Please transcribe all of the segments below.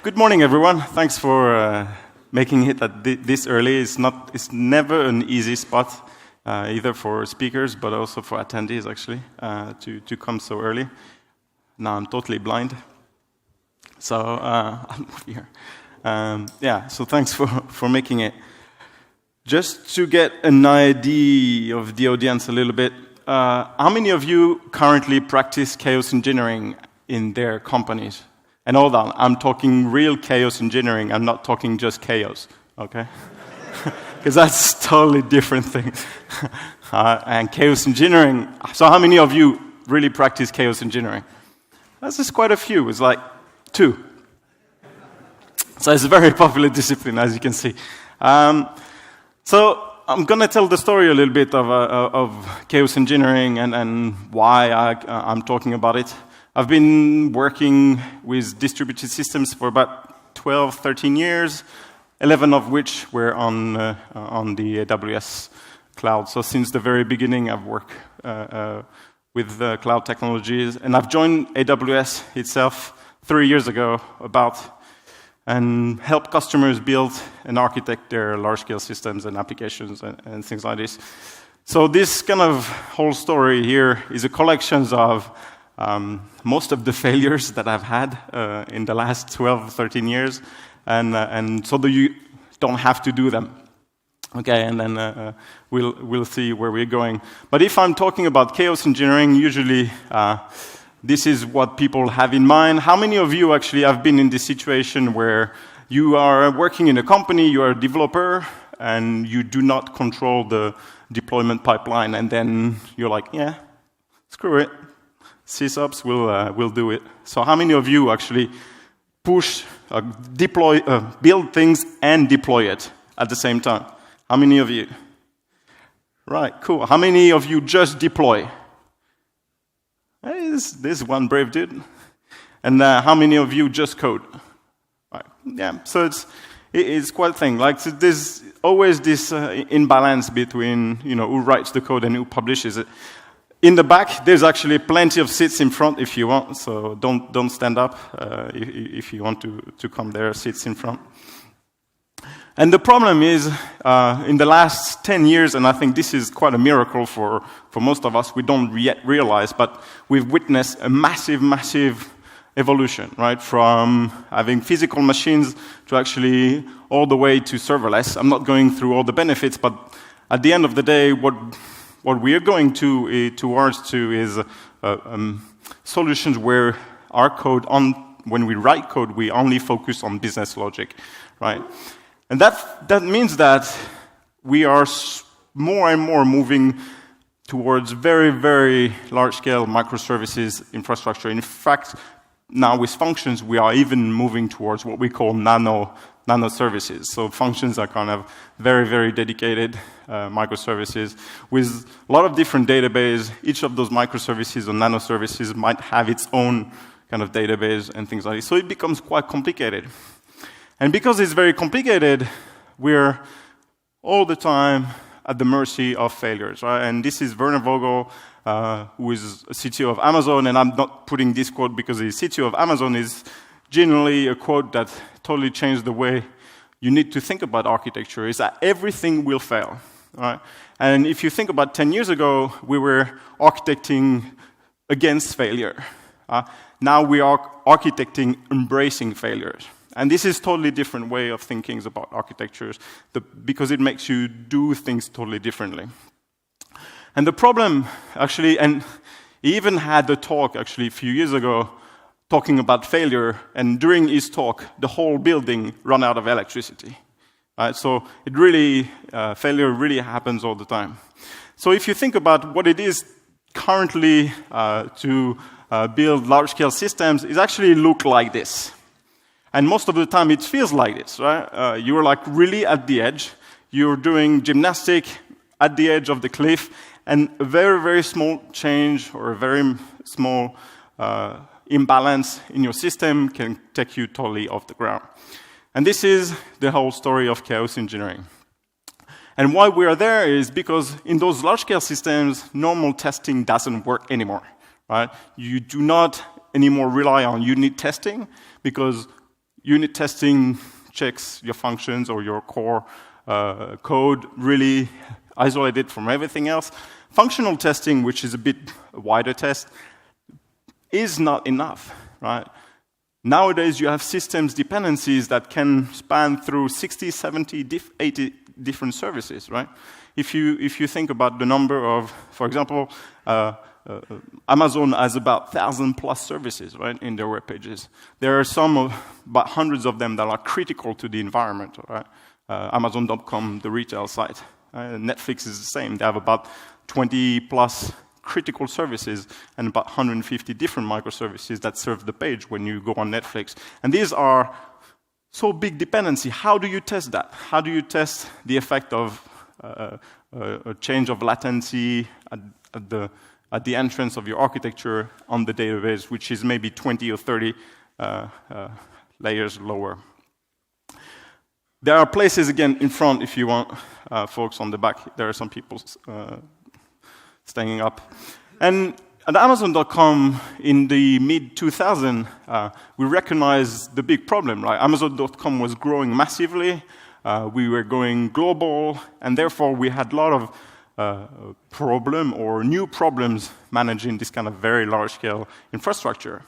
Good morning, everyone. Thanks for making it at this early. It's never an easy spot, either for speakers, but also for attendees, actually, to come so early. Now I'm totally blind. So I'm here. So thanks for making it. Just to get an idea of the audience a little bit, how many of you currently practice chaos engineering in their companies? And hold on, I'm talking real chaos engineering. I'm not talking just chaos, okay? Because that's a totally different thing. And chaos engineering, so how many of you really practice chaos engineering? That's just quite a few. It's like 2. So it's a very popular discipline, as you can see. So I'm going to tell the story a little bit of chaos engineering and why I'm talking about it. I've been working with distributed systems for about 12, 13 years, 11 of which were on the AWS cloud. So since the very beginning, I've worked with cloud technologies. And I've joined AWS itself 3 years ago and help customers build and architect their large-scale systems and applications and things like this. So this kind of whole story here is a collection of most of the failures that I've had in the last 12, 13 years, and so that you don't have to do them. Okay, and then we'll see where we're going. But if I'm talking about chaos engineering, usually this is what people have in mind. How many of you actually have been in this situation where you are working in a company, you are a developer, and you do not control the deployment pipeline, and then you're like, yeah, screw it. sysops will do it. So how many of you actually build things and deploy it at the same time? How many of you? Right, cool. How many of you just deploy? There's one brave dude. And how many of you just code? Right. Yeah, so it's quite a thing. Like, so there's always this imbalance between who writes the code and who publishes it. In the back, there's actually plenty of seats in front if you want, so don't stand up if you want to come there, seats in front. And the problem is, in the last 10 years, and I think this is quite a miracle for most of us, we don't yet realize, but we've witnessed a massive evolution, right? From having physical machines to actually all the way to serverless. I'm not going through all the benefits, but at the end of the day, what we are going towards is solutions where our code, when we write code, we only focus on business logic, right? And that means that we are more and more moving towards very, very large-scale microservices infrastructure. In fact, now with functions, we are even moving towards what we call nano services. So functions are kind of very, very dedicated microservices with a lot of different databases. Each of those microservices or nano services might have its own kind of database and things like this. So it becomes quite complicated. And because it's very complicated, we're all the time at the mercy of failures, right? And this is Werner Vogel, who is a CTO of Amazon, and I'm not putting this quote because he's CTO of Amazon. Is generally a quote that totally changed the way you need to think about architecture, is that everything will fail, right? And if you think about 10 years ago, we were architecting against failure. Now we are architecting embracing failures. And this is a totally different way of thinking about architectures because it makes you do things totally differently. And the problem, actually, and he even had a talk, actually, a few years ago, talking about failure, and during his talk, the whole building ran out of electricity. Right? So failure really happens all the time. So if you think about what it is currently to build large-scale systems, it actually looks like this. And most of the time, it feels like this, right? You're like really at the edge. You're doing gymnastics at the edge of the cliff, and a very, very small change or a very small imbalance in your system can take you totally off the ground. And this is the whole story of chaos engineering. And why we are there is because in those large-scale systems, normal testing doesn't work anymore, right? You do not anymore rely on unit testing because unit testing checks your functions or your core code, really isolated from everything else. Functional testing, which is a bit wider test, is not enough, right? Nowadays, you have systems dependencies that can span through 60, 70, 80 different services, right? If you think about the number of, for example, Amazon has about 1,000+ services, right, in their web pages. There are about hundreds of them that are critical to the environment, right? Amazon.com, the retail site. Netflix is the same. They have about 20+ critical services and about 150 different microservices that serve the page when you go on Netflix. And these are so big dependency. How do you test that? How do you test the effect of a change of latency at the entrance of your architecture on the database, which is maybe 20 or 30 layers lower? There are places, again, in front if you want, folks on the back. There are some people standing up. And at Amazon.com in the mid-2000s, we recognized the big problem, right? Amazon.com was growing massively. We were going global, and therefore we had a lot of new problems managing this kind of very large-scale infrastructure.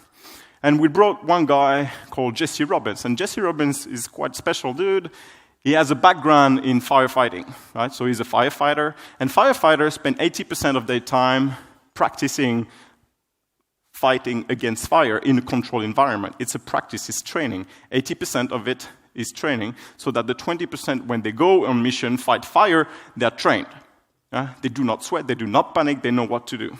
And we brought one guy called Jesse Robbins. And Jesse Robbins is quite a special dude. He has a background in firefighting, right? So he's a firefighter. And firefighters spend 80% of their time practicing fighting against fire in a controlled environment. It's a practice, it's training. 80% of it is training, so that the 20% when they go on mission, fight fire, they're trained. They do not sweat, they do not panic, they know what to do.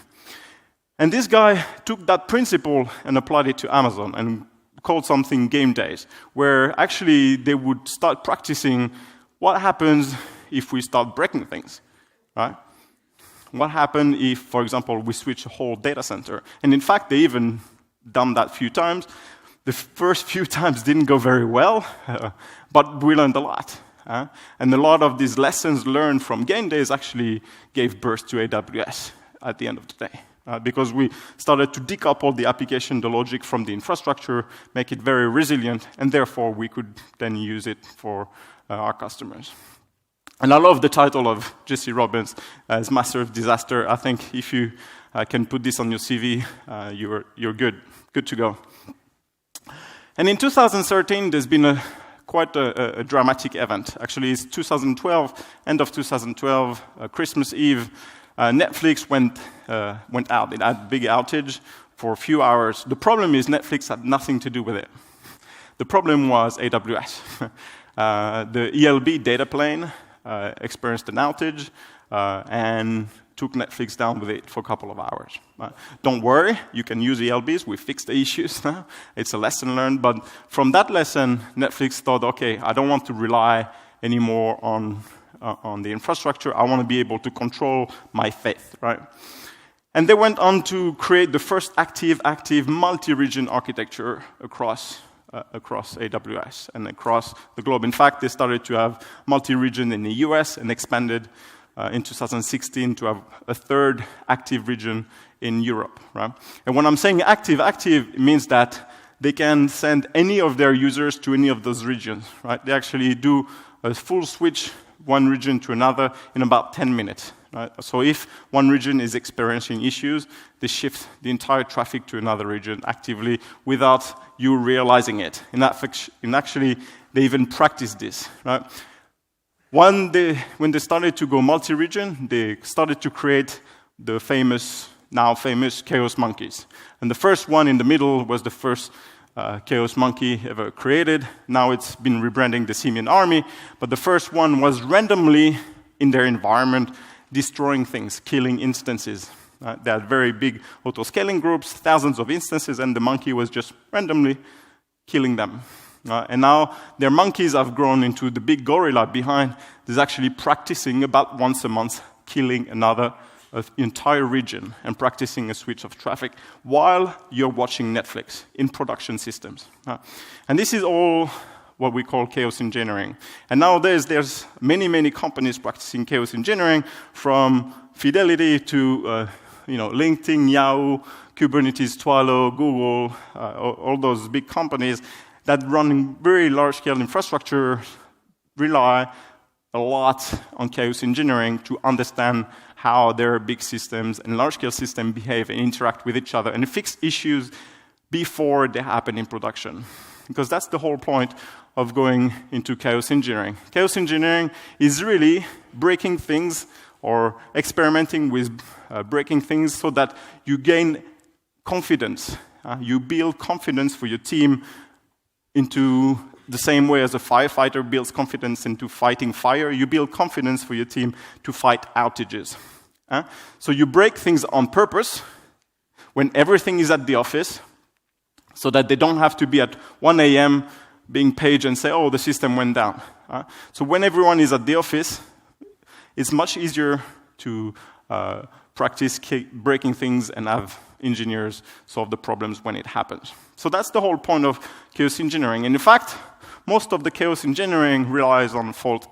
And this guy took that principle and applied it to Amazon and called something game days, where actually they would start practicing what happens if we start breaking things, right? What happens if, for example, we switch a whole data center? And in fact, they even done that a few times. The first few times didn't go very well, but we learned a lot. And a lot of these lessons learned from game days actually gave birth to AWS at the end of the day. Because we started to decouple the application, the logic from the infrastructure, make it very resilient, and therefore we could then use it for our customers. And I love the title of Jesse Robbins as Master of Disaster. I think if you can put this on your CV, you're good to go. And in 2013, there's been quite a dramatic event. Actually, it's 2012, end of 2012, Christmas Eve. Netflix went out. It had a big outage for a few hours. The problem is Netflix had nothing to do with it. The problem was AWS. The ELB data plane experienced an outage and took Netflix down with it for a couple of hours. Don't worry, you can use ELBs. We fixed the issues now. It's a lesson learned. But from that lesson, Netflix thought, okay, I don't want to rely anymore on the infrastructure. I want to be able to control my faith, right? And they went on to create the first active multi-region architecture across AWS and across the globe. In fact, they started to have multi-region in the US and expanded in 2016 to have a third active region in Europe, right? And when I'm saying active means that they can send any of their users to any of those regions, right? They actually do a full switch one region to another in about 10 minutes. Right? So if one region is experiencing issues, they shift the entire traffic to another region actively without you realizing it. And actually, they even practice this. Right? When they started to go multi-region, they started to create the now famous Chaos Monkeys. And the first one in the middle was the first Chaos Monkey ever created. Now it's been rebranding the Simian Army, but the first one was randomly in their environment destroying things, killing instances. They had very big autoscaling groups, thousands of instances, and the monkey was just randomly killing them. And now their monkeys have grown into the big gorilla behind that's actually practicing about once a month, killing another entire region and practicing a switch of traffic while you're watching Netflix in production systems. And this is all what we call chaos engineering. And nowadays, there's many companies practicing chaos engineering, from Fidelity to LinkedIn, Yahoo, Kubernetes, Twilio, Google, all those big companies. that running very large-scale infrastructure rely a lot on chaos engineering to understand how their big systems and large-scale systems behave and interact with each other and fix issues before they happen in production. Because that's the whole point of going into chaos engineering. Chaos engineering is really breaking things or experimenting with breaking things so that you gain confidence. You build confidence for your team into the same way as a firefighter builds confidence into fighting fire. You build confidence for your team to fight outages. So you break things on purpose when everything is at the office so that they don't have to be at 1 a.m. being paged and say, oh, the system went down. So when everyone is at the office, it's much easier to practice breaking things and have engineers solve the problems when it happens. So that's the whole point of chaos engineering. And in fact, most of the chaos engineering relies on fault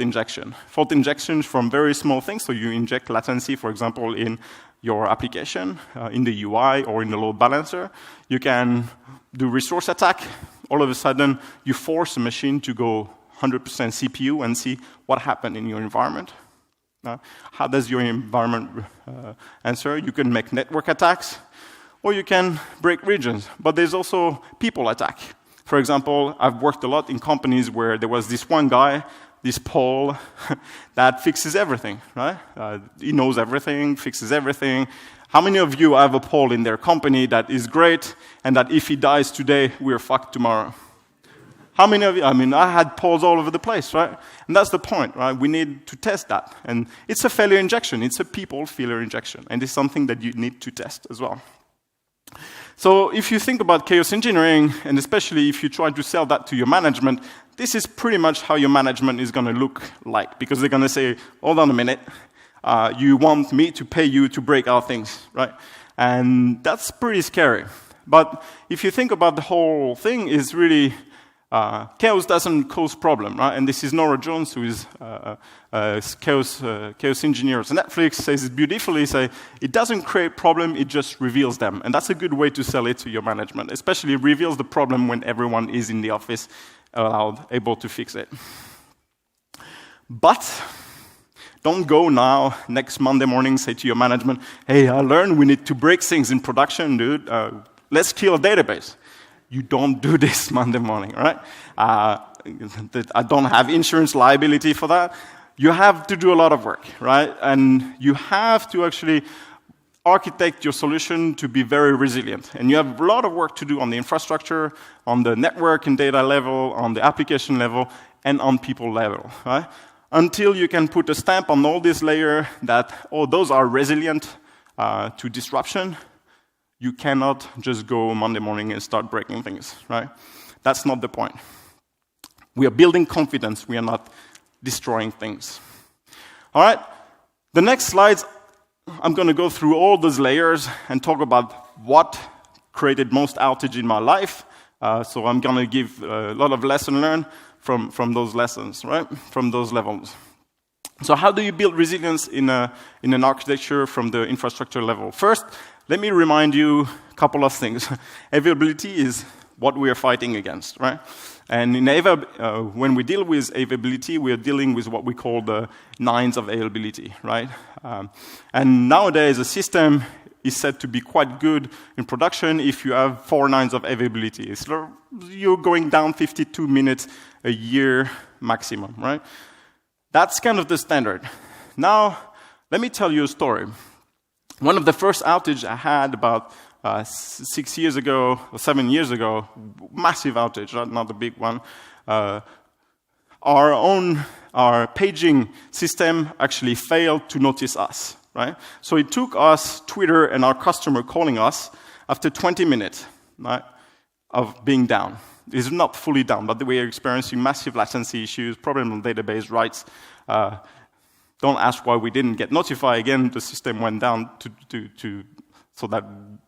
injection. Fault injection from very small things. So you inject latency, for example, in your application, in the UI or in the load balancer. You can do resource attack. All of a sudden, you force a machine to go 100% CPU and see what happened in your environment. How does your environment answer? You can make network attacks, or you can break regions. But there's also people attack. For example, I've worked a lot in companies where there was this one guy, this Paul, that fixes everything, right? He knows everything, fixes everything. How many of you have a Paul in their company that is great, and that if he dies today, we're fucked tomorrow? How many of you? I mean, I had Pauls all over the place, right? And that's the point, right? We need to test that. And it's a failure injection. It's a people failure injection. And it's something that you need to test as well. So if you think about chaos engineering, and especially if you try to sell that to your management, this is pretty much how your management is going to look like. Because they're going to say, hold on a minute, you want me to pay you to break our things, right? And that's pretty scary. But if you think about the whole thing, is really chaos doesn't cause problem, right? And this is Nora Jones, who is chaos engineer. So Netflix says it beautifully, say, it doesn't create problem, it just reveals them. And that's a good way to sell it to your management, especially reveals the problem when everyone is in the office able to fix it. But don't go now, next Monday morning, say to your management, hey, I learned we need to break things in production, dude. Let's kill a database. You don't do this Monday morning, right? I don't have insurance liability for that. You have to do a lot of work, right? And you have to actually architect your solution to be very resilient. And you have a lot of work to do on the infrastructure, on the network and data level, on the application level, and on people level, right? Until you can put a stamp on all this layer that, oh, those are resilient to disruption, you cannot just go Monday morning and start breaking things, right? That's not the point. We are building confidence. We are not destroying things. All right? The next slides, I'm going to go through all those layers and talk about what created most outage in my life. So I'm going to give a lot of lesson learned from those lessons, right? From those levels. So how do you build resilience in an architecture from the infrastructure level? First, let me remind you a couple of things. Availability is what we are fighting against, right? And in when we deal with availability, we are dealing with what we call the nines of availability, right? And nowadays, a system is said to be quite good in production if you have 4 nines of availability. So you're going down 52 minutes a year maximum, right? That's kind of the standard. Now, let me tell you a story. One of the first outages I had about 6 years ago, or 7 years ago, massive outage, not a big one. Our paging system actually failed to notice us, right? So it took us, Twitter, and our customer calling us after 20 minutes, right, of being down. It's not fully down, but we are experiencing massive latency issues, problem on database writes. Don't ask why we didn't get notified. Again, the system went down so that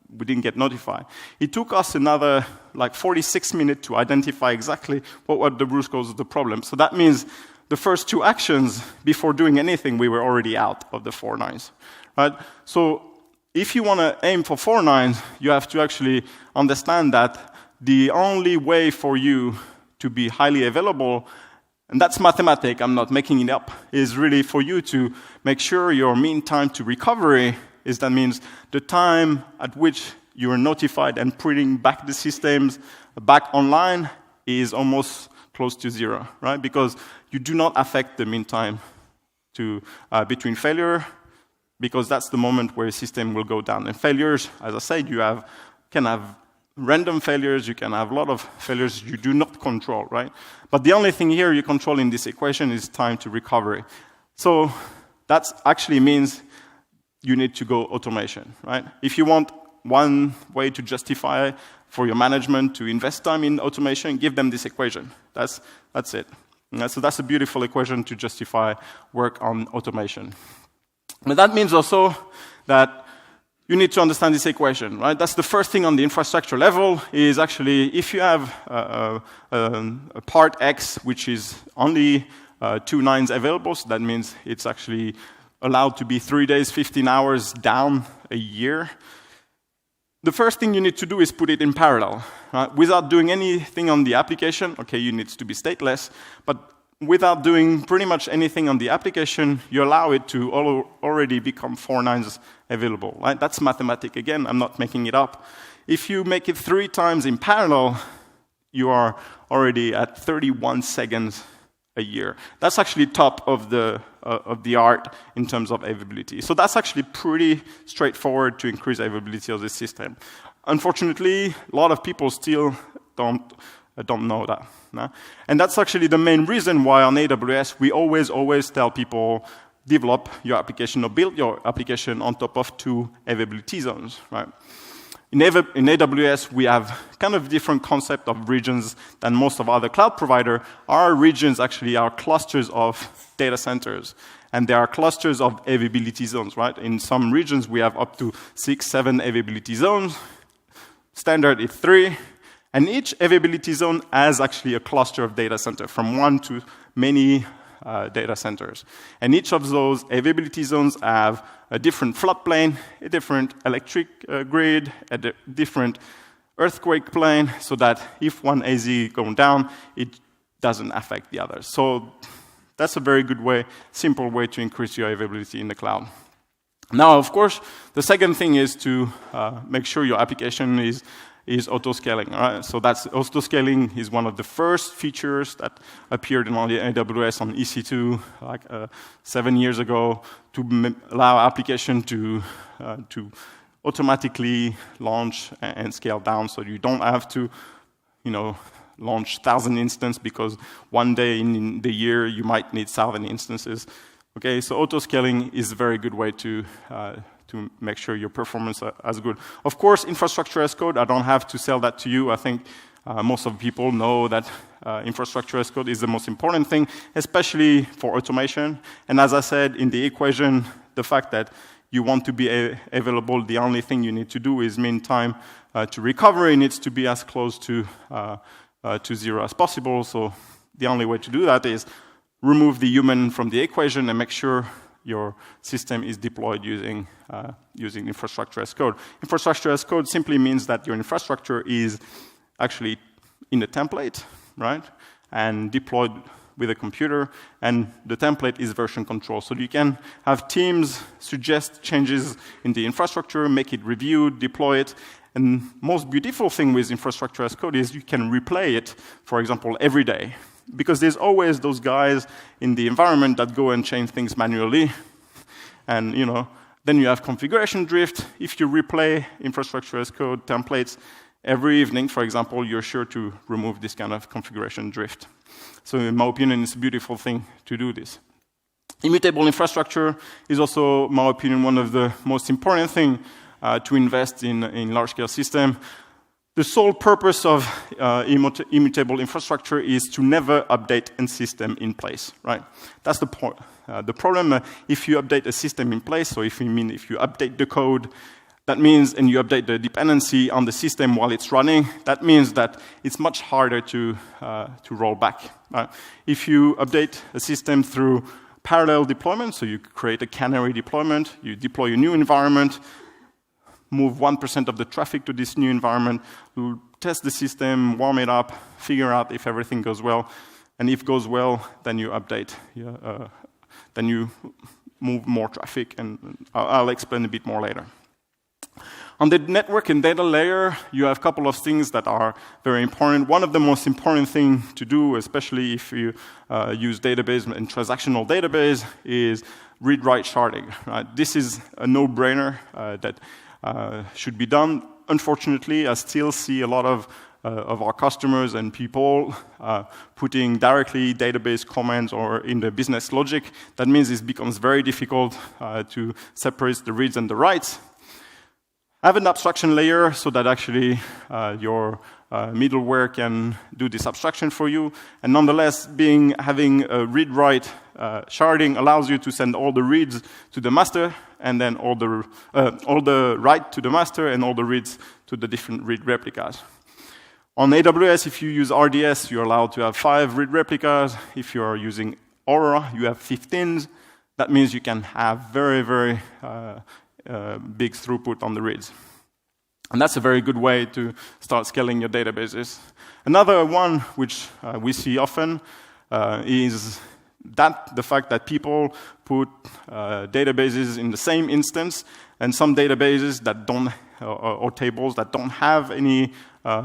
we didn't get notified. It took us another 46 minutes to identify exactly what were the root cause of the problem. So that means the first 2 actions, before doing anything, we were already out of the 4 nines. Right? So if you want to aim for 4 nines, you have to actually understand that the only way for you to be highly available, and that's mathematics, I'm not making it up, is really for you to make sure your mean time to recovery is, that means the time at which you are notified and putting back the systems back online is almost close to zero, right? Because you do not affect the mean time to, between failure, because that's the moment where a system will go down. And failures, as I said, can have random failures, you can have a lot of failures you do not control, right? But the only thing here you control in this equation is time to recovery. So that actually means you need to go automation, right? If you want one way to justify for your management to invest time in automation, give them this equation. That's it. So that's a beautiful equation to justify work on automation. But that means also that you need to understand this equation, right? That's the first thing on the infrastructure level, is actually if you have a part X, which is only 2 nines available, so that means it's actually allowed to be 3 days, 15 hours down a year. The first thing you need to do is put it in parallel, right? Without doing anything on the application. Okay, you need to be stateless, but without doing pretty much anything on the application, you allow it to already become 4 nines available, right? That's mathematics. Again, I'm not making it up. If you make it 3 times in parallel, you are already at 31 seconds a year. That's actually top of the art in terms of availability. So that's actually pretty straightforward to increase availability of the system. Unfortunately, a lot of people still don't know that. No? And that's actually the main reason why on AWS we always tell people, develop your application or build your application on top of 2 availability zones, right? In AWS, we have kind of different concept of regions than most of other cloud providers. Our regions actually are clusters of data centers, and there are clusters of availability zones, right? In some regions, we have up to 6, 7 availability zones. Standard is 3. And each availability zone has actually a cluster of data center, from 1 to many data centers. And each of those availability zones have a different floodplain, a different electric grid, a different earthquake plane, so that if one AZ goes down, it doesn't affect the others. So that's a very good way, simple way to increase your availability in the cloud. Now, of course, the second thing is to make sure your application is autoscaling, right? So that's autoscaling is one of the first features that appeared in AWS on EC2 like 7 years ago to allow application to automatically launch and scale down, so you don't have to, launch 1,000 instances because one day in the year you might need 1,000 instances. Okay, so autoscaling is a very good way to make sure your performance is good. Of course, infrastructure as code, I don't have to sell that to you. I think most of people know that infrastructure as code is the most important thing, especially for automation. And as I said in the equation, the fact that you want to be available, the only thing you need to do is mean time to recovery needs to be as close to 0 as possible. So the only way to do that is remove the human from the equation and make sure your system is deployed using infrastructure as code. Infrastructure as code simply means that your infrastructure is actually in a template, right? And deployed with a computer, and the template is version control. So you can have teams suggest changes in the infrastructure, make it review, deploy it. And most beautiful thing with infrastructure as code is you can replay it, for example, every day. Because there's always those guys in the environment that go and change things manually. And, then you have configuration drift. If you replay infrastructure as code templates every evening, for example, you're sure to remove this kind of configuration drift. So in my opinion, it's a beautiful thing to do this. Immutable infrastructure is also, in my opinion, one of the most important things to invest in large-scale system. The sole purpose of immutable infrastructure is to never update a system in place, right? That's the point. The problem, if you update a system in place, so if you update the code, that means, and you update the dependency on the system while it's running, that means that it's much harder to roll back. Right? If you update a system through parallel deployment, so you create a canary deployment, you deploy a new environment, move 1% of the traffic to this new environment. We'll test the system, warm it up, figure out if everything goes well. And if it goes well, then you update. Then you move more traffic, and I'll explain a bit more later. On the network and data layer, you have a couple of things that are very important. One of the most important things to do, especially if you use database and transactional database, is read-write sharding. Right? This is a no-brainer that should be done. Unfortunately, I still see a lot of our customers and people putting directly database comments or in the business logic. That means it becomes very difficult to separate the reads and the writes. Have an abstraction layer so that actually your middleware can do this abstraction for you. And nonetheless, having a read-write sharding allows you to send all the reads to the master, and then all the write to the master, and all the reads to the different read replicas. On AWS, if you use RDS, you're allowed to have 5 read replicas. If you're using Aurora, you have 15. That means you can have very, very big throughput on the reads. And that's a very good way to start scaling your databases. Another one which we see often is the fact that people put databases in the same instance, and some databases that don't, or tables that don't have any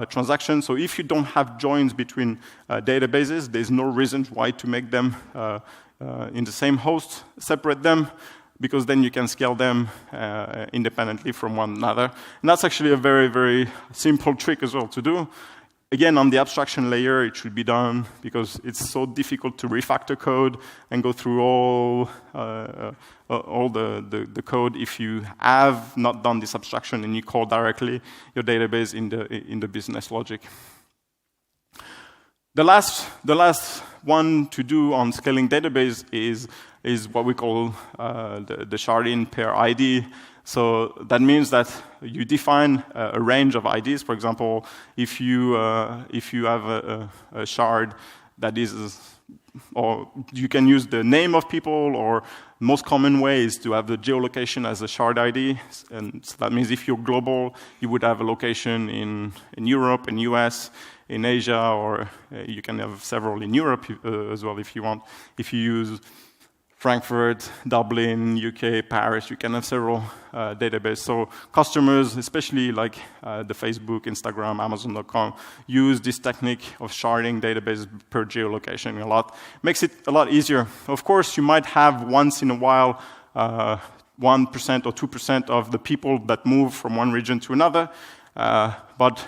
transactions. So if you don't have joins between databases, there's no reason why to make them in the same host, separate them, because then you can scale them independently from one another. And that's actually a very, very simple trick as well to do. Again, on the abstraction layer, it should be done because it's so difficult to refactor code and go through all the code if you have not done this abstraction and you call directly your database in the business logic. The last one to do on scaling database is what we call the sharding per ID. So that means that you define a range of IDs. For example, if you have a shard that is, or you can use the name of people, or most common way is to have the geolocation as a shard ID. And so that means if you're global, you would have a location in Europe, in US, in Asia, or you can have several in Europe as well if you want. If you use Frankfurt, Dublin, UK, Paris, you can have several databases. So customers, especially like the Facebook, Instagram, Amazon.com, use this technique of sharding databases per geolocation a lot. Makes it a lot easier. Of course, you might have once in a while 1% or 2% of the people that move from one region to another, but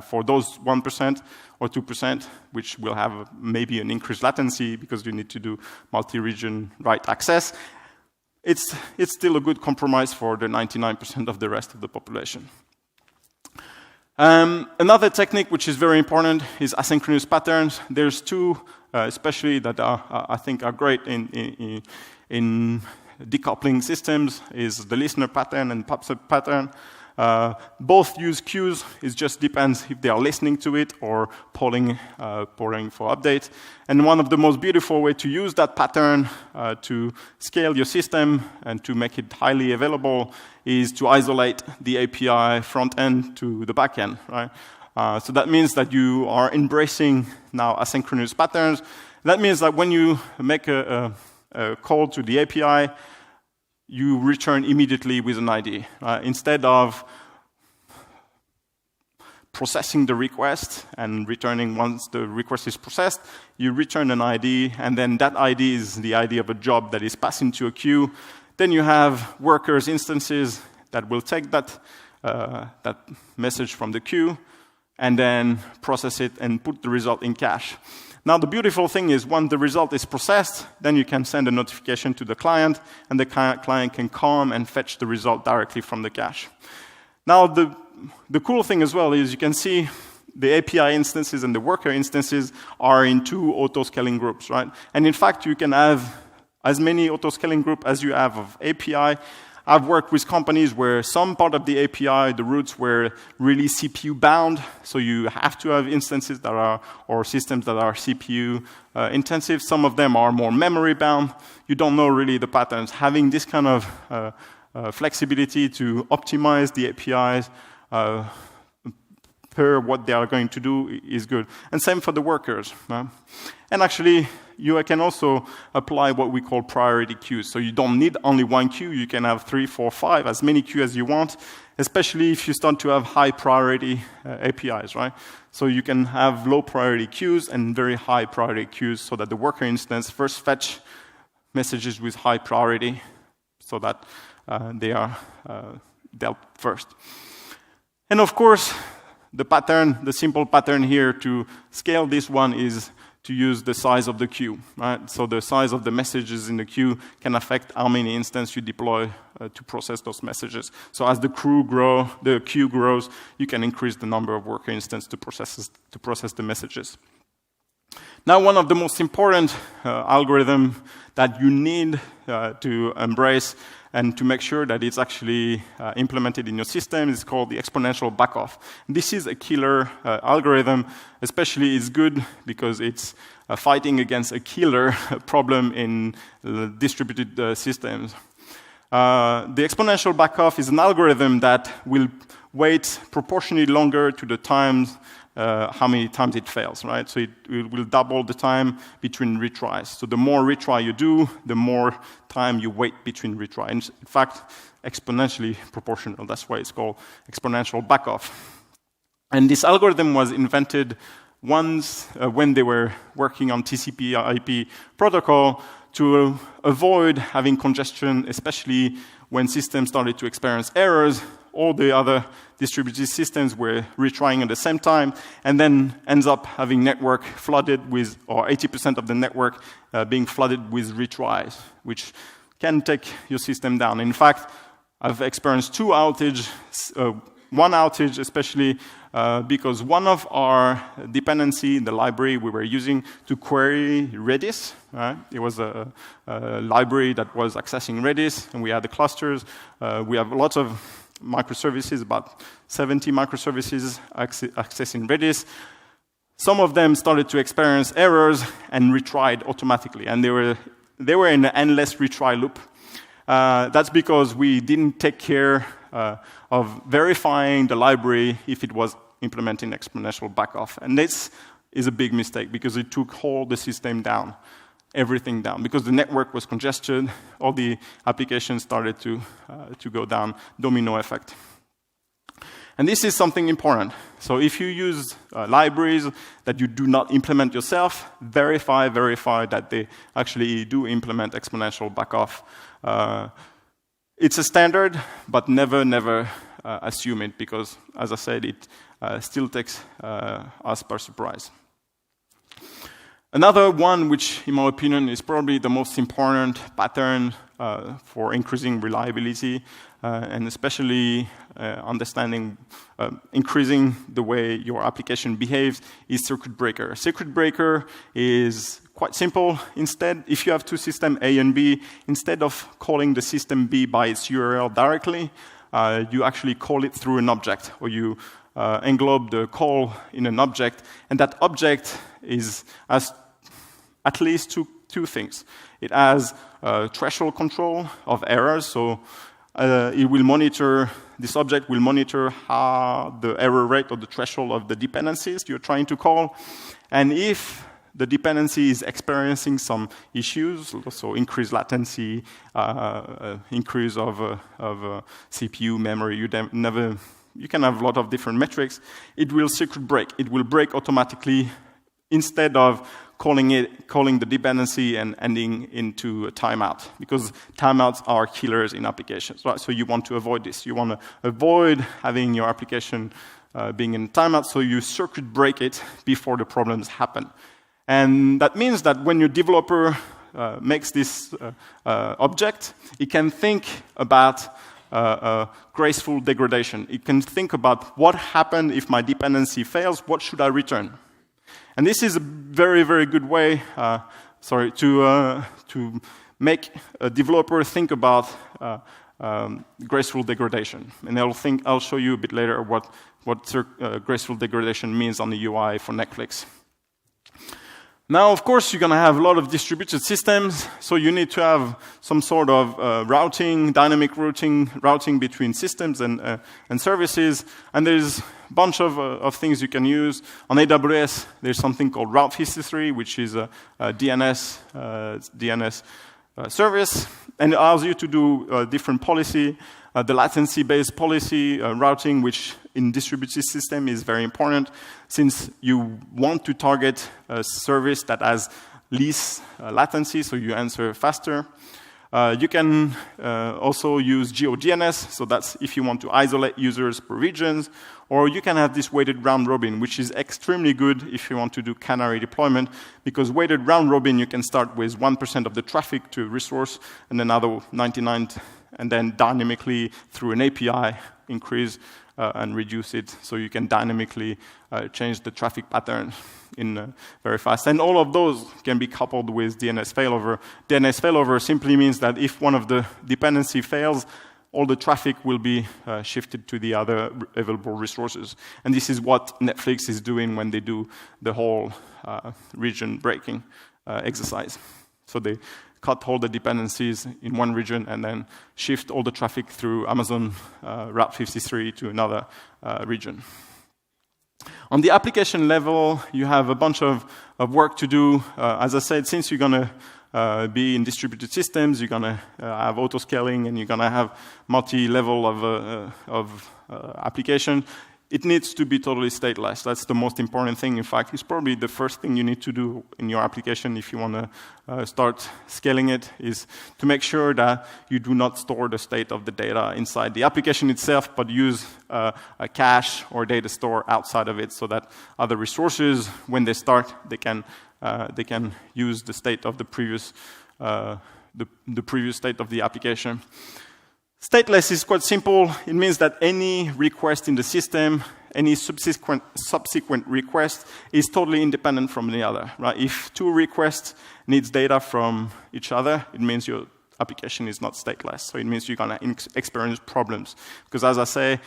for those 1% or 2%, which will have maybe an increased latency because you need to do multi-region write access, it's still a good compromise for the 99% of the rest of the population. Another technique which is very important is asynchronous patterns. There's two, especially that I think are great in decoupling systems, is the listener pattern and PubSub pattern. Both use queues. It just depends if they are listening to it or polling for updates. And one of the most beautiful ways to use that pattern to scale your system and to make it highly available is to isolate the API front end to the back end, right? So that means that you are embracing now asynchronous patterns. That means that when you make a call to the API, you return immediately with an ID. Instead of processing the request and returning once the request is processed, you return an ID, and then that ID is the ID of a job that is passed into a queue. Then you have workers instances that will take that message from the queue and then process it and put the result in cache. Now, the beautiful thing is once the result is processed, then you can send a notification to the client, and the client can come and fetch the result directly from the cache. Now, the cool thing as well is you can see the API instances and the worker instances are in two auto-scaling groups, right? And in fact, you can have as many auto-scaling groups as you have of API. I've worked with companies where some part of the API, the routes were really CPU bound, so you have to have instances that are, or systems that are CPU intensive. Some of them are more memory bound. You don't know really the patterns. Having this kind of flexibility to optimize the APIs per what they are going to do is good. And same for the workers. And actually, you can also apply what we call priority queues. So you don't need only one queue. You can have 3, 4, 5, as many queues as you want, especially if you start to have high priority APIs, right? So you can have low priority queues and very high priority queues so that the worker instance first fetch messages with high priority so that they are dealt first. And of course, the simple pattern here to scale this one is to use the size of the queue, right? So the size of the messages in the queue can affect how many instances you deploy to process those messages. So as the queue grows, you can increase the number of worker instances to process the messages. Now, one of the most important algorithms that you need to embrace and to make sure that it's actually implemented in your system is called the Exponential Back Off. This is a killer algorithm, especially it's good because it's fighting against a killer problem in distributed systems. The Exponential Back Off is an algorithm that will wait proportionally longer to the times how many times it fails, right? So it will double the time between retries. So the more retry you do, the more time you wait between retries. In fact, exponentially proportional. That's why it's called exponential back off. And this algorithm was invented once when they were working on TCP/IP protocol to avoid having congestion, especially when systems started to experience errors. All the other distributed systems were retrying at the same time, and then ends up having network flooded with, or 80% of the network being flooded with retries, which can take your system down. In fact, I've experienced 2 outages, one outage especially because one of our dependency in the library we were using to query Redis, right? It was a library that was accessing Redis, and we had the clusters. We have lots of microservices, about 70 microservices accessing Redis. Some of them started to experience errors and retried automatically, and they were in an endless retry loop. That's because we didn't take care of verifying the library if it was implementing exponential back off. And this is a big mistake because it took all the system down, everything down. Because the network was congested, all the applications started to go down, domino effect. And this is something important. So if you use libraries that you do not implement yourself, verify that they actually do implement exponential back off. It's a standard, but never assume it, because, as I said, it still takes us by surprise. Another one, which, in my opinion, is probably the most important pattern for increasing reliability, and especially understanding, increasing the way your application behaves, is circuit breaker. Circuit breaker is quite simple. Instead, if you have 2 systems, A and B, instead of calling the system B by its URL directly, you actually call it through an object, or you englobe the call in an object, and that object has at least two things. It has threshold control of errors, so this object will monitor how the error rate or the threshold of the dependencies you're trying to call, and if the dependency is experiencing some issues, so increased latency, increase of CPU memory, you can have a lot of different metrics. It will circuit break. It will break automatically instead of calling the dependency and ending into a timeout, because timeouts are killers in applications, right? So you want to avoid this. You want to avoid having your application being in timeout, so you circuit break it before the problems happen. And that means that when your developer makes this object, it can think about graceful degradation. It can think about what happened if my dependency fails, what should I return? And this is a very, very good way to make a developer think about graceful degradation. And I'll show you a bit later what graceful degradation means on the UI for Netflix. Now, of course, you're going to have a lot of distributed systems, so you need to have some sort of routing, dynamic routing between systems and services. And there's a bunch of things you can use. On AWS, there's something called Route 53, which is a DNS service, and it allows you to do different policy. The latency-based policy routing, which in distributed system is very important, since you want to target a service that has least latency, so you answer faster. You can also use GeoDNS, so that's if you want to isolate users per regions, or you can have this weighted round robin, which is extremely good if you want to do canary deployment, because weighted round robin, you can start with 1% of the traffic to a resource, and another 99, and then dynamically, through an API, increase and reduce it, so you can dynamically change the traffic pattern in very fast. And all of those can be coupled with DNS failover. DNS failover simply means that if one of the dependency fails, all the traffic will be shifted to the other available resources. And this is what Netflix is doing when they do the whole region breaking exercise. So they cut all the dependencies in one region and then shift all the traffic through Amazon Route 53 to another region. On the application level, you have a bunch of work to do. As I said, since you're going to be in distributed systems, you're going to have autoscaling, and you're going to have multi-level of application. It needs to be totally stateless. That's the most important thing. In fact, it's probably the first thing you need to do in your application if you want to start scaling it, is to make sure that you do not store the state of the data inside the application itself, but use a cache or data store outside of it, so that other resources, when they start, they can use the state of the previous state of the application. Stateless is quite simple. It means that any request in the system, any subsequent request, is totally independent from the other. Right? If two requests needs data from each other, it means your application is not stateless. So it means you're going to experience problems. Because as I say,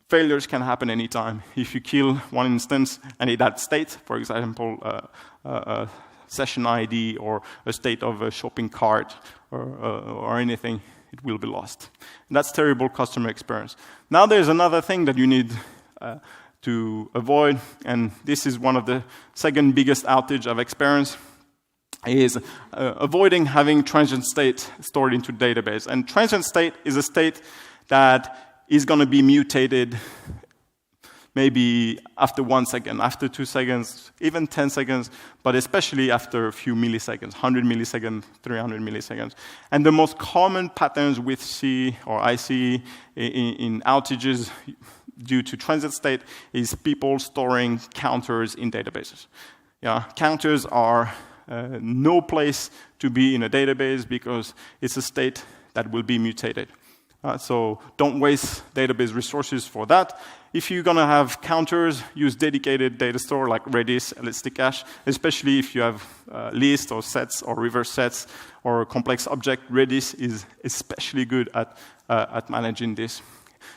failures can happen anytime. If you kill one instance and it had state, for example, a session ID or a state of a shopping cart or anything, it will be lost. And that's terrible customer experience. Now there's another thing that you need to avoid, and this is one of the second biggest outage I've experienced, is avoiding having transient state stored into database. And transient state is a state that is going to be mutated maybe after 1 second, after 2 seconds, even 10 seconds, but especially after a few milliseconds, 100 milliseconds, 300 milliseconds. And the most common patterns we see, or I see in outages due to transit state, is people storing counters in databases. Yeah, counters are no place to be in a database because it's a state that will be mutated. So don't waste database resources for that. If you're going to have counters, use dedicated data store like Redis, Elasticache, especially if you have lists or sets or reverse sets or complex object. Redis is especially good at managing this.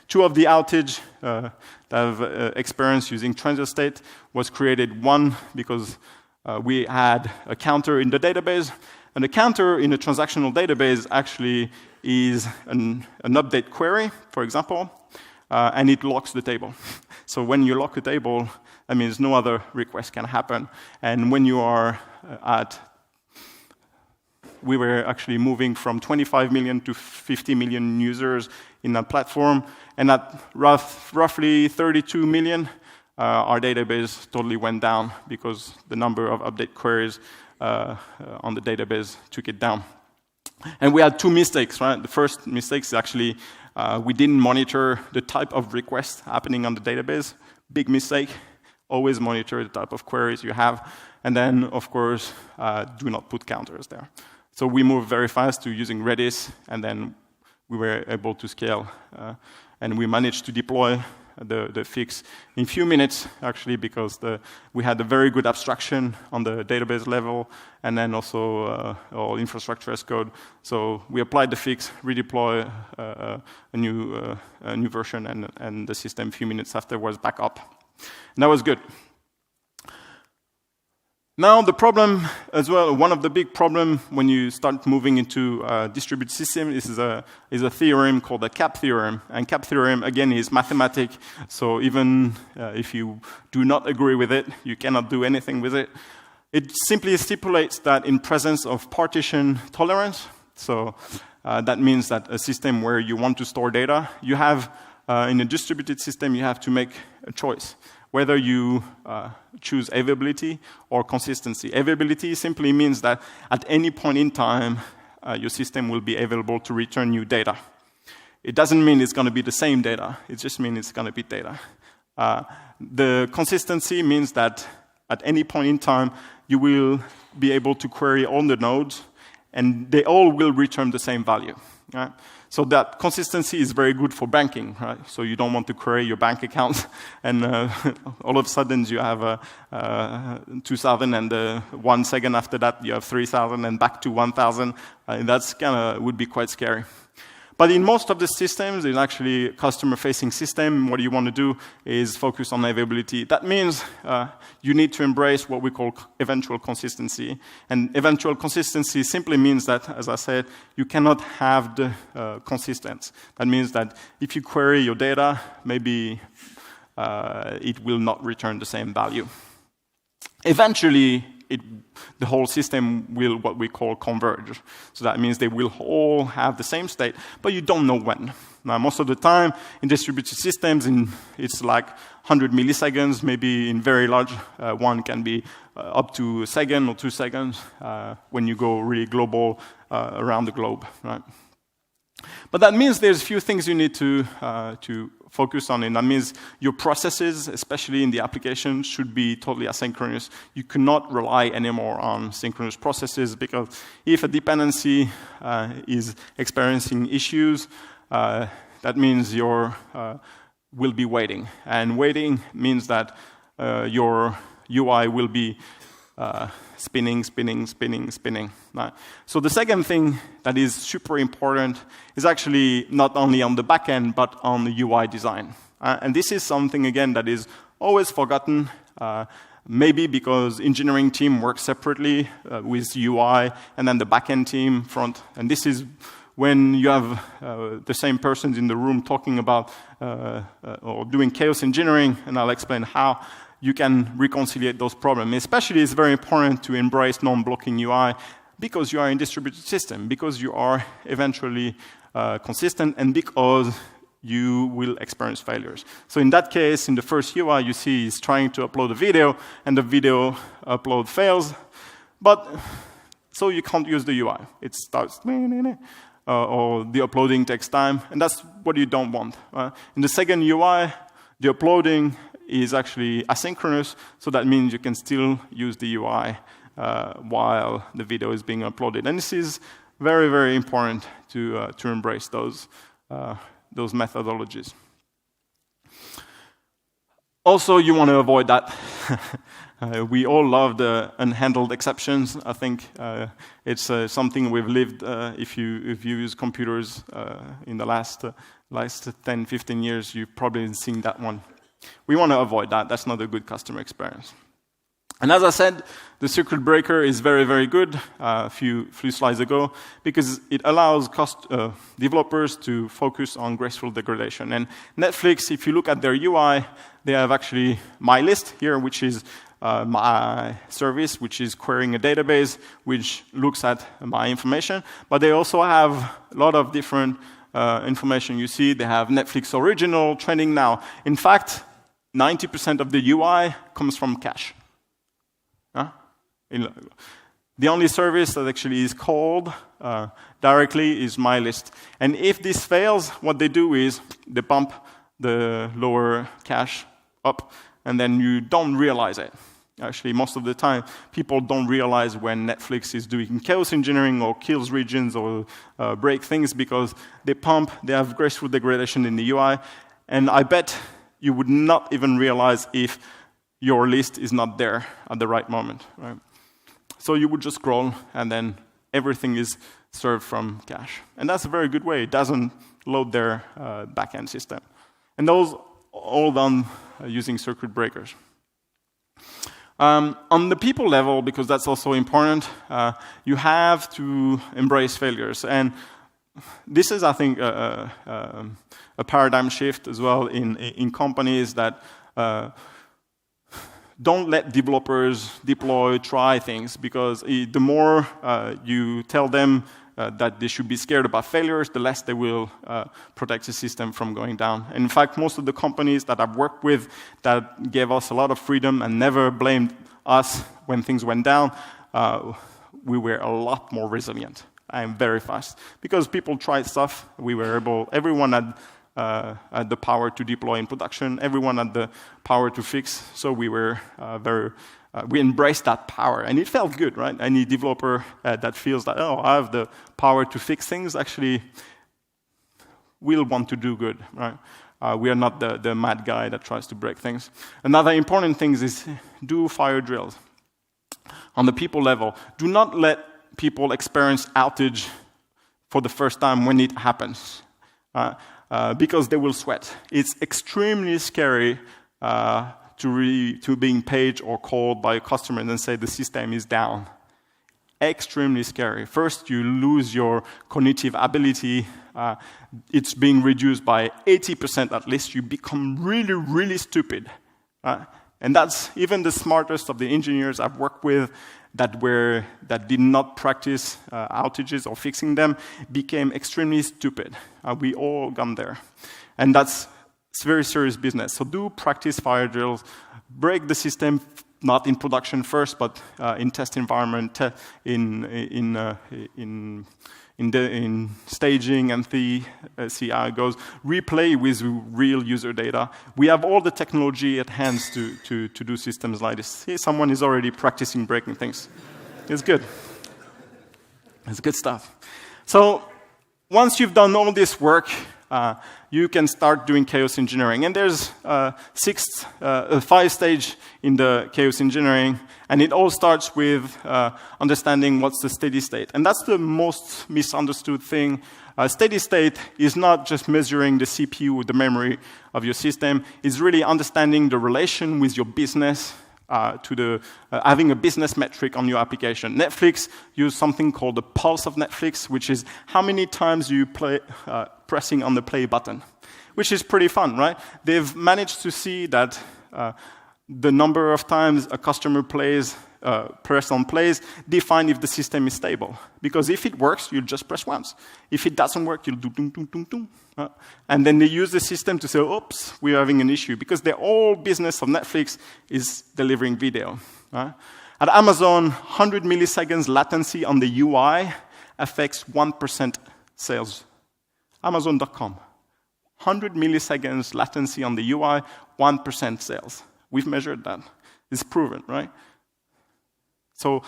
Two of the outage that I've experienced using transit state was created. One, because we had a counter in the database, and a counter in a transactional database actually is an update query, for example, and it locks the table. So when you lock a table, that means no other request can happen. And when you are we were actually moving from 25 million to 50 million users in that platform, and at roughly 32 million, our database totally went down because the number of update queries on the database took it down. And we had two mistakes, right? The first mistake is actually we didn't monitor the type of request happening on the database. Big mistake. Always monitor the type of queries you have. And then, of course, do not put counters there. So we moved very fast to using Redis, and then we were able to scale. And we managed to deploy the fix in a few minutes, actually, because we had a very good abstraction on the database level, and then also all infrastructure as code. So we applied the fix, redeploy a new version, and the system a few minutes after was back up. And that was good. Now the problem as well, one of the big problems when you start moving into a distributed system is a theorem called the CAP theorem. And CAP theorem, again, is mathematics. So even if you do not agree with it, you cannot do anything with it. It simply stipulates that in presence of partition tolerance, so that means that a system where you want to store data, you have, in a distributed system, you have to make a choice. Whether you choose availability or consistency. Availability simply means that at any point in time, your system will be available to return you data. It doesn't mean it's going to be the same data. It just means it's going to be data. The consistency means that at any point in time, you will be able to query all the nodes, and they all will return the same value. Right? So that consistency is very good for banking, right? So you don't want to query your bank account, and all of a sudden you have 2,000, and 1 second after that you have 3,000, and back to 1,000. That's would be quite scary. But in most of the systems, in actually a customer-facing system, what you want to do is focus on availability. That means you need to embrace what we call eventual consistency. And eventual consistency simply means that, as I said, you cannot have the consistent. That means that if you query your data, maybe it will not return the same value. Eventually, the whole system will what we call converge. So that means they will all have the same state, but you don't know when. Now, most of the time in distributed systems, it's like 100 milliseconds, maybe in very large one can be up to a second or 2 seconds when you go really global around the globe, right? But that means there's a few things you need to focus on, and that means your processes, especially in the application, should be totally asynchronous. You cannot rely anymore on synchronous processes, because if a dependency is experiencing issues, that means your will be waiting. And waiting means that your UI will be spinning. Right. So the second thing that is super important is actually not only on the back end, but on the UI design. And this is something, again, that is always forgotten, maybe because engineering team works separately with UI, and then the back end team front. And this is when you have the same persons in the room talking about or doing chaos engineering, and I'll explain how you can reconcile those problems. Especially, it's very important to embrace non-blocking UI, because you are in distributed system, because you are eventually consistent, and because you will experience failures. So in that case, in the first UI, you see is trying to upload a video, and the video upload fails, but so you can't use the UI. It starts, or the uploading takes time, and that's what you don't want. In the second UI, the uploading is actually asynchronous, so that means you can still use the UI while the video is being uploaded. And this is very, very important to embrace those methodologies. Also, you want to avoid that. We all love the unhandled exceptions. I think it's something we've lived if you use computers in the last 10, 15 years, you've probably seen that one. We want to avoid that. That's not a good customer experience. And as I said, the circuit breaker is very, very good a few slides ago, because it allows developers to focus on graceful degradation. And Netflix, if you look at their UI, they have actually my list here, which is my service, which is querying a database, which looks at my information. But they also have a lot of different information. You see, they have Netflix original, trending now. In fact, 90% of the UI comes from cache. The only service that actually is called directly is my list. And if this fails, what they do is they bump the lower cache up, and then you don't realize it. Actually, most of the time, people don't realize when Netflix is doing chaos engineering or kills regions or break things, because they have graceful degradation in the UI, and I bet you would not even realize if your list is not there at the right moment. Right? So you would just scroll, and then everything is served from cache. And that's a very good way. It doesn't load their backend system. And those all done using circuit breakers. On the people level, because that's also important, you have to embrace failures. And this is, I think, a paradigm shift as well in companies that don't let developers deploy, try things, because the more you tell them that they should be scared about failures, the less they will protect the system from going down. And in fact, most of the companies that I've worked with that gave us a lot of freedom and never blamed us when things went down, we were a lot more resilient and very fast. Because people tried stuff, we were able, everyone had the power to deploy in production, everyone had the power to fix, so we were we embraced that power, and it felt good, right? Any developer that feels that, oh, I have the power to fix things, actually will want to do good, right? We are not the mad guy that tries to break things. Another important thing is do fire drills. On the people level, do not let people experience outage for the first time when it happens, because they will sweat. It's extremely scary to being paged or called by a customer and then say the system is down. Extremely scary. First, you lose your cognitive ability. It's being reduced by 80% at least. You become really, really stupid. And that's even the smartest of the engineers I've worked with that did not practice outages or fixing them became extremely stupid. We all gone there. And it's very serious business. So do practice fire drills. Break the system, not in production first, but in test environment, in staging and see how it goes. Replay with real user data. We have all the technology at hand to do systems like this. See, someone is already practicing breaking things. It's good. It's good stuff. So once you've done all this work, you can start doing chaos engineering. And there's 5 stages in the chaos engineering, and it all starts with understanding what's the steady state. And that's the most misunderstood thing. Steady state is not just measuring the CPU or the memory of your system. It's really understanding the relation with your business, having a business metric on your application. Netflix use something called the pulse of Netflix, which is how many times you pressing on the play button, which is pretty fun, right? They've managed to see that the number of times a customer press on plays define if the system is stable. Because if it works, you'll just press once. If it doesn't work, you'll do dum, dum, dum, dum. And then they use the system to say, oops, we're having an issue. Because the whole business of Netflix is delivering video. At Amazon, 100 milliseconds latency on the UI affects 1% sales. Amazon.com. 100 milliseconds latency on the UI, 1% sales. We've measured that. It's proven, right? So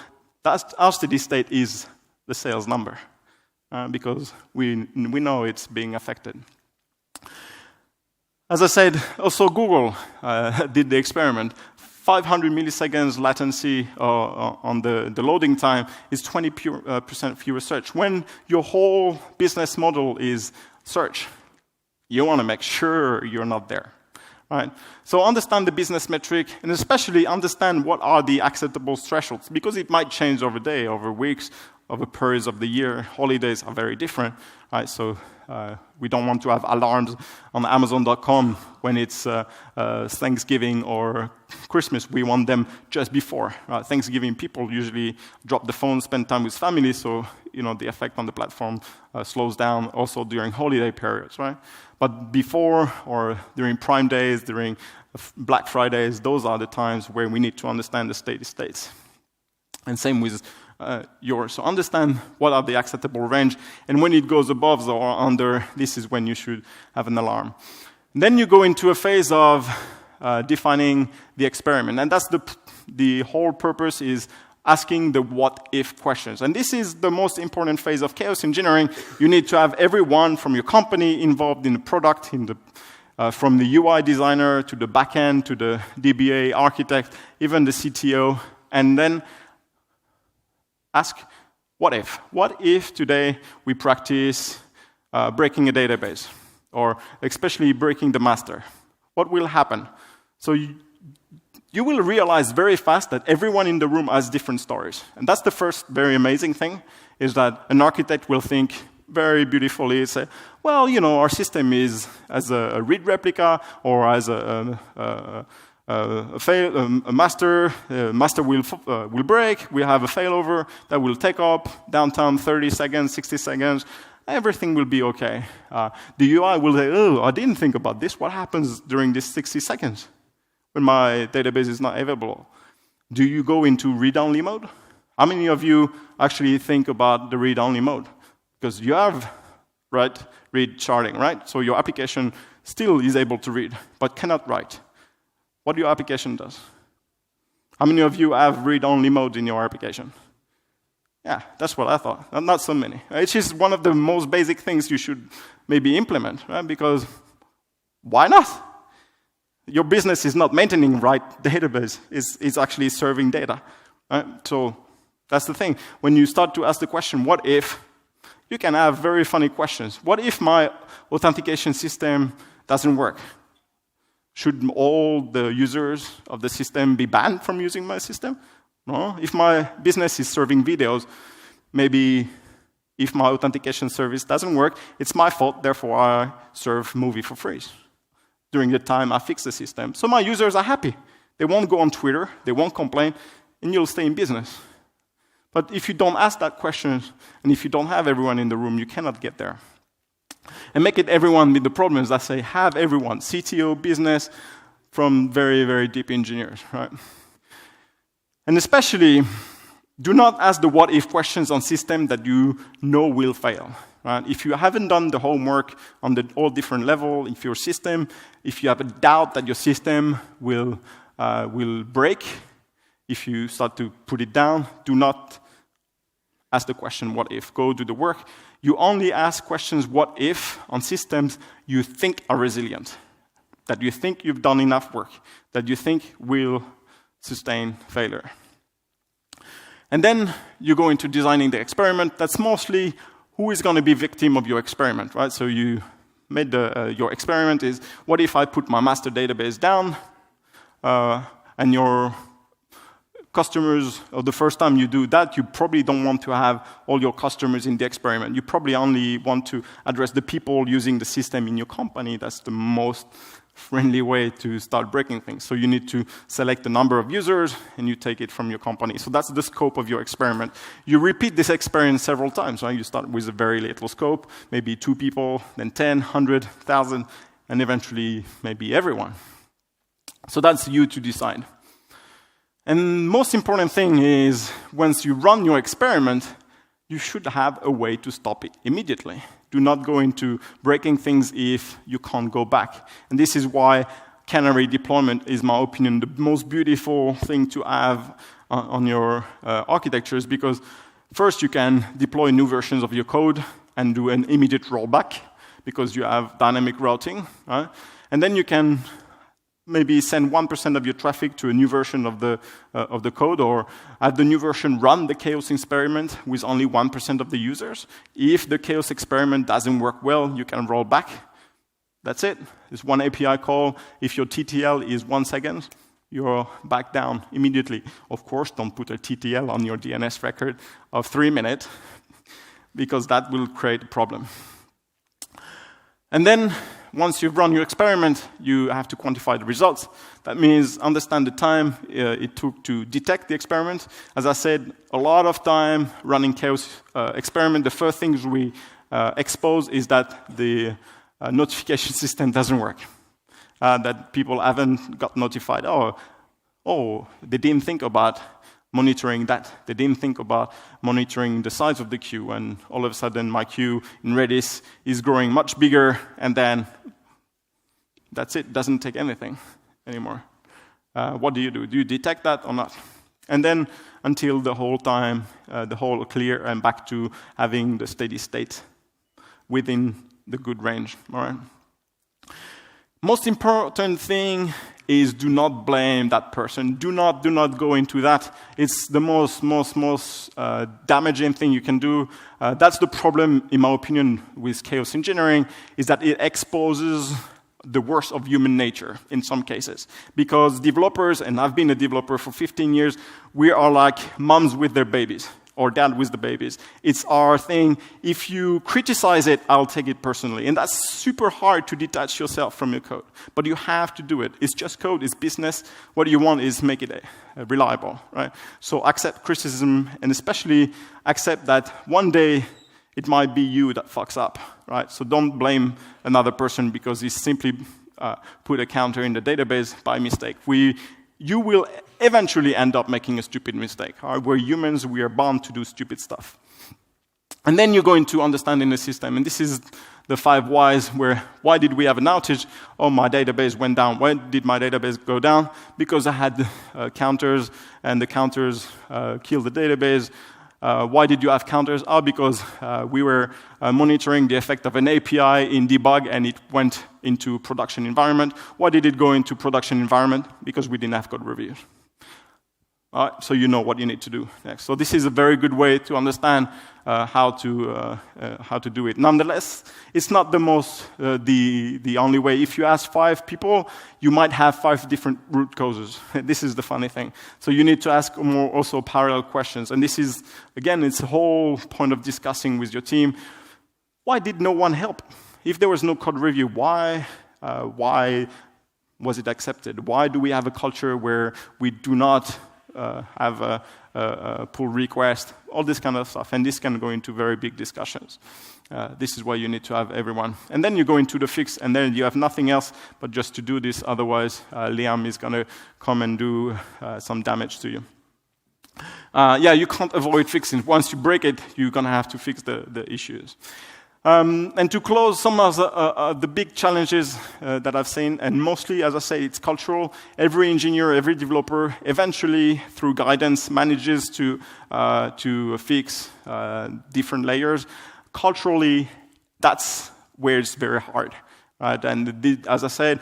our steady state is the sales number, because we know it's being affected. As I said, also Google did the experiment. 500 milliseconds latency on the loading time is 20% fewer search. When your whole business model is search, you want to make sure you're not there. Right? So understand the business metric, and especially understand what are the acceptable thresholds, because it might change over day, over weeks, over periods of the year. Holidays are very different, right? So we don't want to have alarms on Amazon.com when it's Thanksgiving or Christmas. We want them just before. Thanksgiving, people usually drop the phone, spend time with family, so the effect on the platform slows down also during holiday periods, right? But before or during Prime Days, during Black Fridays, those are the times where we need to understand the steady states. And same with yours. So understand what are the acceptable range, and when it goes above or under, this is when you should have an alarm. And then you go into a phase of defining the experiment, and that's the whole purpose is asking the what-if questions. And this is the most important phase of chaos engineering. You need to have everyone from your company involved in the product, from the UI designer to the backend, to the DBA architect, even the CTO, and then ask, what if? What if today we practice breaking a database, or especially breaking the master? What will happen? So you will realize very fast that everyone in the room has different stories. And that's the first very amazing thing, is that an architect will think very beautifully, say, well, you know, our system is as a read replica or as a master will break, we have a failover that will take up downtime 30 seconds, 60 seconds, everything will be okay. The UI will say, oh, I didn't think about this. What happens during this 60 seconds when my database is not available? Do you go into read-only mode? How many of you actually think about the read-only mode? Because you have, right, read sharding, right? So your application still is able to read, but cannot write. What your application does? How many of you have read-only mode in your application? Yeah, that's what I thought. Not so many. It's just one of the most basic things you should maybe implement, right? Because why not? Your business is not maintaining right database. It's actually serving data, right? So that's the thing. When you start to ask the question, what if, you can have very funny questions. What if my authentication system doesn't work? Should all the users of the system be banned from using my system? No. If my business is serving videos, maybe if my authentication service doesn't work, it's my fault, therefore I serve movie for free during the time I fix the system. So my users are happy. They won't go on Twitter, they won't complain, and you'll stay in business. But if you don't ask that question, and if you don't have everyone in the room, you cannot get there. And make it everyone with the problems. I say have everyone, CTO, business, from very, very deep engineers, right? And especially, do not ask the what-if questions on systems that you know will fail. Right? If you haven't done the homework on all different levels, if your system, if you have a doubt that your system will break, if you start to put it down, do not ask the question, what if? Go do the work. You only ask questions, what if, on systems you think are resilient, that you think you've done enough work, that you think will sustain failure. And then you go into designing the experiment. That's mostly who is going to be victim of your experiment, right? So you made your experiment is, what if I put my master database down, and your customers, or the first time you do that, you probably don't want to have all your customers in the experiment. You probably only want to address the people using the system in your company. That's the most friendly way to start breaking things. So you need to select the number of users, and you take it from your company. So that's the scope of your experiment. You repeat this experiment several times, right? You start with a very little scope, maybe 2 people, then 10, 100, 1,000, and eventually maybe everyone. So that's you to decide. And most important thing is, once you run your experiment, you should have a way to stop it immediately. Do not go into breaking things if you can't go back. And this is why canary deployment is, in my opinion, the most beautiful thing to have on your architectures, because first you can deploy new versions of your code and do an immediate rollback, because you have dynamic routing, right? And then you can maybe send 1% of your traffic to a new version of the code, or have the new version run the chaos experiment with only 1% of the users. If the chaos experiment doesn't work well, you can roll back. That's it. It's one API call. If your TTL is 1 second, you're back down immediately. Of course, don't put a TTL on your DNS record of 3 minutes, because that will create a problem. And then, once you've run your experiment, you have to quantify the results. That means understand the time it took to detect the experiment. As I said, a lot of time running chaos experiment. The first things we expose is that the notification system doesn't work. That people haven't got notified. Oh, they didn't think about monitoring that. They didn't think about monitoring the size of the queue, and all of a sudden my queue in Redis is growing much bigger, and then that's it, doesn't take anything anymore. What do? Do you detect that or not? And then until the whole time, the whole clear and back to having the steady state within the good range, all right? Most important thing is do not blame that person. Do not go into that. It's the most damaging thing you can do. That's the problem, in my opinion, with chaos engineering, is that it exposes the worst of human nature in some cases. Because developers, and I've been a developer for 15 years, we are like moms with their babies, or dad with the babies. It's our thing. If you criticize it, I'll take it personally. And that's super hard to detach yourself from your code. But you have to do it. It's just code, it's business. What you want is make it reliable, right? So accept criticism, and especially accept that one day it might be you that fucks up, right? So don't blame another person because he simply put a counter in the database by mistake. You will eventually end up making a stupid mistake. Right? We're humans, we are bound to do stupid stuff. And then you go into understanding the system, and this is the 5 whys, where why did we have an outage? Oh, my database went down. Why did my database go down? Because I had counters, and the counters killed the database. Why did you have counters? Oh, because we were monitoring the effect of an API in debug, and it went into production environment. Why did it go into production environment? Because we didn't have code reviews. All right, so you know what you need to do next. So this is a very good way to understand how to do it. Nonetheless, it's not the only way. If you ask 5 people, you might have 5 different root causes. This is the funny thing. So you need to ask more also parallel questions. And this is, again, it's the whole point of discussing with your team. Why did no one help? If there was no code review, why was it accepted? Why do we have a culture where we do not have a pull request, all this kind of stuff, and this can go into very big discussions. This is why you need to have everyone. And then you go into the fix, and then you have nothing else but just to do this, otherwise Liam is going to come and do some damage to you. You can't avoid fixing. Once you break it, you're going to have to fix the issues. And to close, some of the big challenges that I've seen, and mostly, as I say, it's cultural. Every engineer, every developer, eventually, through guidance, manages to fix different layers. Culturally, that's where it's very hard, right? And as I said,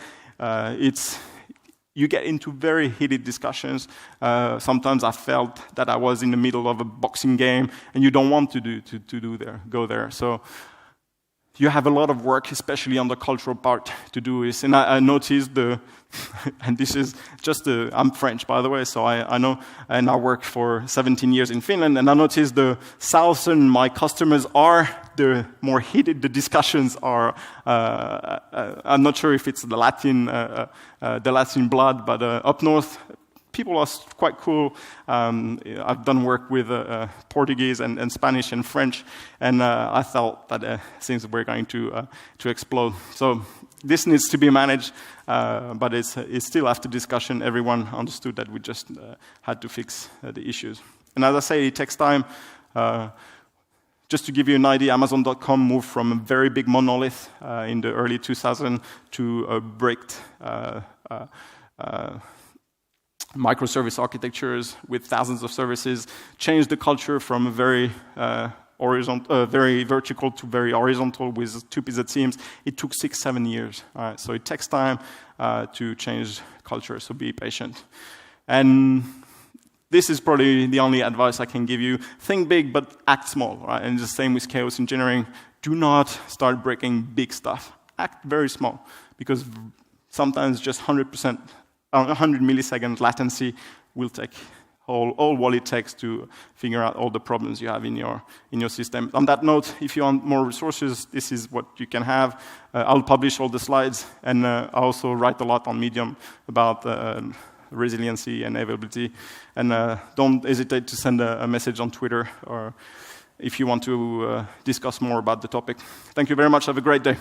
you get into very heated discussions. Sometimes I felt that I was in the middle of a boxing game, and you don't want to go there. So you have a lot of work, especially on the cultural part, to do this. And I noticed and this is just I'm French, by the way, so I know, and I worked for 17 years in Finland, and I noticed the southern my customers are, the more heated the discussions are. I'm not sure if it's the Latin blood, but up north, people are quite cool. I've done work with Portuguese and Spanish and French, and I thought that things were going to explode. So this needs to be managed, but it's still after discussion, everyone understood that we just had to fix the issues. And as I say, it takes time. Just to give you an idea, Amazon.com moved from a very big monolith in the early 2000s to a bricked microservice architectures with thousands of services, changed the culture from a very very vertical to very horizontal with 2 pizza teams. It took 6-7 years. So it takes time to change culture, so be patient. And this is probably the only advice I can give you. Think big, but act small. Right? And the same with chaos engineering. Do not start breaking big stuff. Act very small, because sometimes just 100% 100 millisecond latency will take all what it takes to figure out all the problems you have in your system. On that note, if you want more resources, this is what you can have. I'll publish all the slides, and I also write a lot on Medium about resiliency and availability. And don't hesitate to send a message on Twitter, or if you want to discuss more about the topic. Thank you very much. Have a great day.